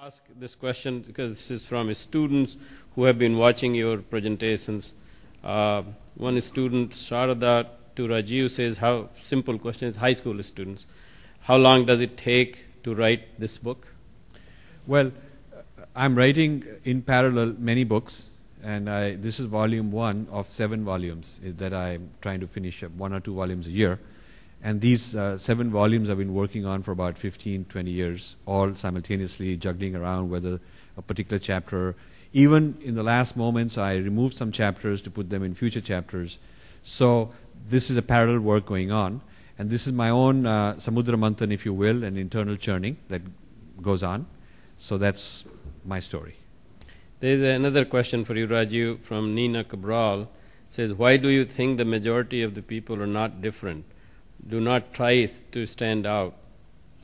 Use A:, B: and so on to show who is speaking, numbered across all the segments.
A: Ask this question because this is from students who have been watching your presentations. One student, Sharada to Rajiv, says, how simple question is high school students. How long does it take to write this book?
B: Well, I'm writing in parallel many books, and this is volume 1 of 7 volumes that I'm trying to finish up, 1 or 2 volumes a year. And these 7 volumes I've been working on for about 15, 20 years, all simultaneously juggling around whether a particular chapter. Even in the last moments, I removed some chapters to put them in future chapters. So this is a parallel work going on. And this is my own Samudra Manthan, if you will, an internal churning that goes on. So that's my story.
A: There's another question for you, Rajiv, from Nina Cabral. It says, why do you think the majority of the people are not different? Do not try to stand out.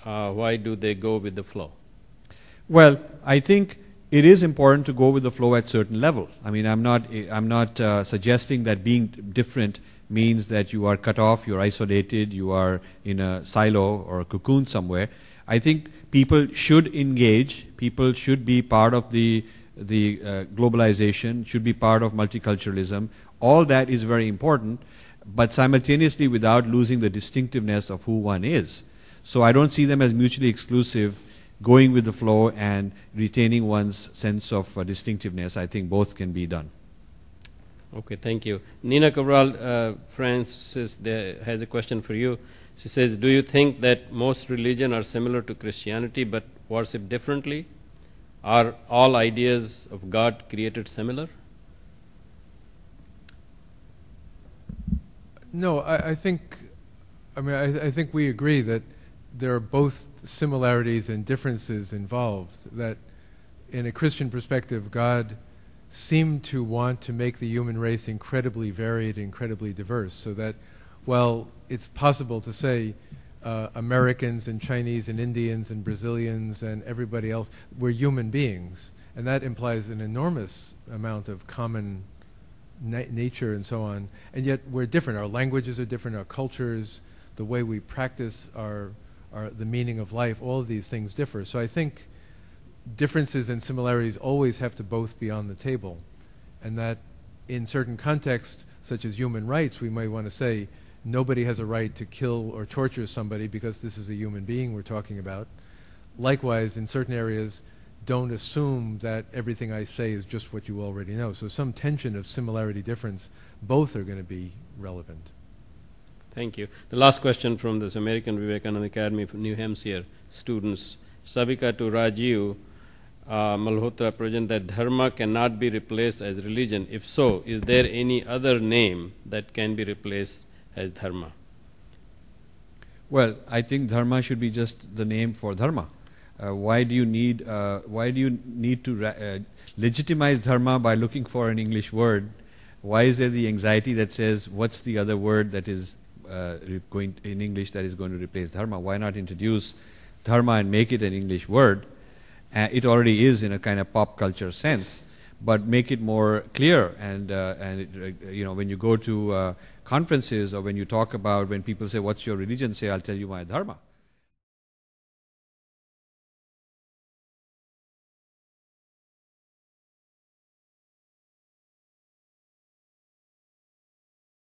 A: Why do they go with the flow?
B: Well, I think it is important to go with the flow at certain level. I mean, I'm not suggesting that being different means that you are cut off, you're isolated, you are in a silo or a cocoon somewhere. I think people should engage. People should be part of the globalization, should be part of multiculturalism. All that is very important, but simultaneously without losing the distinctiveness of who one is. So I don't see them as mutually exclusive, going with the flow and retaining one's sense of distinctiveness. I think both can be done.
A: Okay, thank you. Nina Cabral, Francis, has a question for you. She says, do you think that most religions are similar to Christianity but worship differently? Are all ideas of God created similar?
C: No, I think we agree that there are both similarities and differences involved, that in a Christian perspective, God seemed to want to make the human race incredibly varied, incredibly diverse, so that while it's possible to say Americans and Chinese and Indians and Brazilians and everybody else, we're human beings, and that implies an enormous amount of common nature and so on, and yet we're different. Our languages are different, our cultures, the way we practice the meaning of life, all of these things differ. So I think differences and similarities always have to both be on the table, and that in certain contexts, such as human rights, we might want to say nobody has a right to kill or torture somebody because this is a human being we're talking about. Likewise, in certain areas, don't assume that everything I say is just what you already know. So some tension of similarity difference, both are going to be relevant.
A: Thank you. The last question from this American Vivekananda Academy of New Hampshire students, Sabika to Rajiv Malhotra, present that dharma cannot be replaced as religion. If so, is there any other name that can be replaced as dharma?
B: Well, I think dharma should be just the name for dharma. Why do you need to legitimize dharma by looking for an English word? Why is there the anxiety that says, what's the other word that is going in English that is going to replace dharma? Why not introduce dharma and make it an English word? It already is in a kind of pop culture sense, but make it more clear. And when you go to conferences or when you talk about, when people say, what's your religion? Say, I'll tell you my dharma.